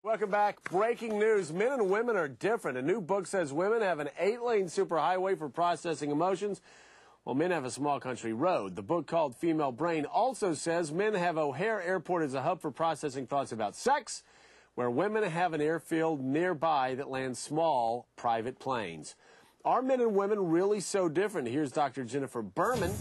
Welcome back. Breaking news. Men and women are different. A new book says women have an 8-lane superhighway for processing emotions, while men have a small country road. The book, called Female Brain, also says men have O'Hare Airport as a hub for processing thoughts about sex, where women have an airfield nearby that lands small private planes. Are men and women really so different? Here's Dr. Jennifer Berman.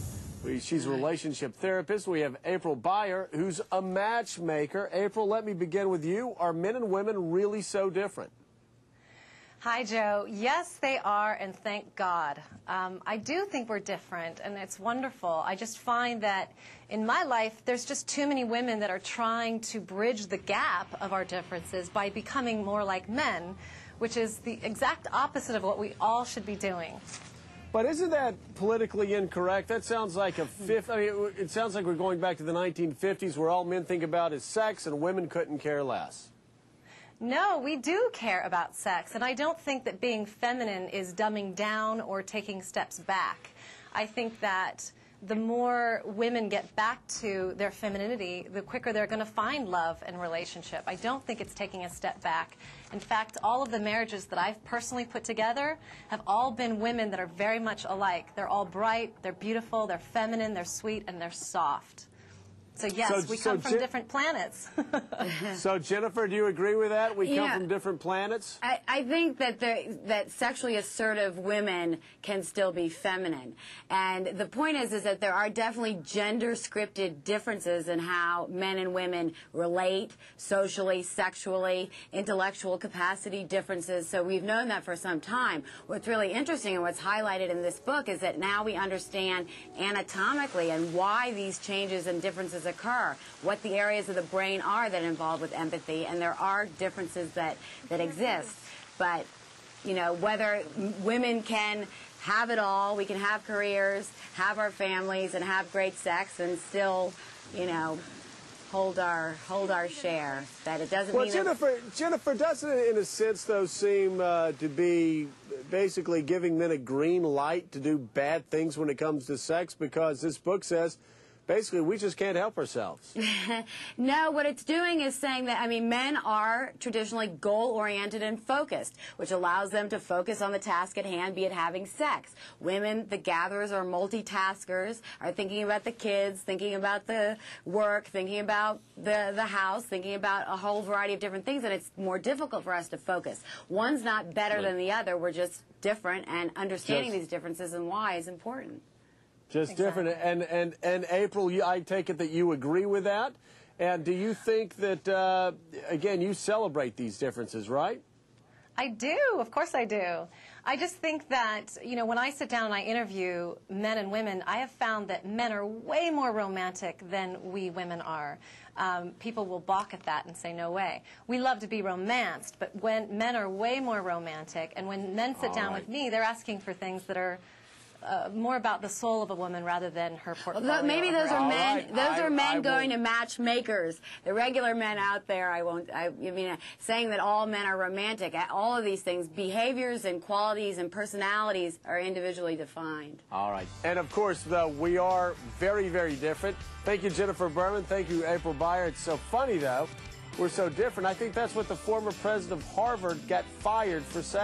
She's a relationship therapist. We have April Beyer, who's a matchmaker. April, let me begin with you. Are men and women really so different? Hi, Joe. Yes, they are, and thank God. I do think we're different, and it's wonderful. I just find that in my life, there's just too many women that are trying to bridge the gap of our differences by becoming more like men, which is the exact opposite of what we all should be doing. But isn't that politically incorrect? That sounds like it sounds like we're going back to the 1950s, where all men think about is sex and women couldn't care less. No, we do care about sex, and I don't think that being feminine is dumbing down or taking steps back. I think that the more women get back to their femininity, the quicker they're going to find love and relationship. I don't think it's taking a step back. In fact, all of the marriages that I've personally put together have all been women that are very much alike. They're all bright, they're beautiful, they're feminine, they're sweet, and they're soft. So yes, we come from different planets. So Jennifer, do you agree with that? We come from different planets? I think that that sexually assertive women can still be feminine. And the point is that there are definitely gender-scripted differences in how men and women relate socially, sexually, intellectual capacity differences. So we've known that for some time. What's really interesting and what's highlighted in this book is that now we understand anatomically and why these changes and differences occur, what the areas of the brain are that are involved with empathy, and there are differences that exist. But, you know, whether women can have it all, we can have careers, have our families, and have great sex, and still, you know, hold our share. That it doesn't mean Jennifer, doesn't it in a sense though seem to be basically giving men a green light to do bad things when it comes to sex, because this book says basically, we just can't help ourselves. No, what it's doing is saying that, I mean, men are traditionally goal-oriented and focused, which allows them to focus on the task at hand, be it having sex. Women, the gatherers or multitaskers, are thinking about the kids, thinking about the work, thinking about the house, thinking about a whole variety of different things, and it's more difficult for us to focus. One's not better than the other. We're just different, and understanding these differences and why is important. Just different. And April, I take it that you agree with that. And do you think that, again, you celebrate these differences, right? I do. Of course I do. I just think that, you know, when I sit down and I interview men and women, I have found that men are way more romantic than we women are. People will balk at that and say, no way. We love to be romanced, but when men are way more romantic, and when men sit down with me, they're asking for things that are more about the soul of a woman rather than her portfolio. Well, maybe those are men. Those are men going to matchmakers. The regular men out there, I mean, saying that all men are romantic. All of these things, behaviors and qualities and personalities, are individually defined. All right. And of course, though, we are very, very different. Thank you, Jennifer Berman. Thank you, April Beyer. It's so funny, though. We're so different. I think that's what the former president of Harvard got fired for saying.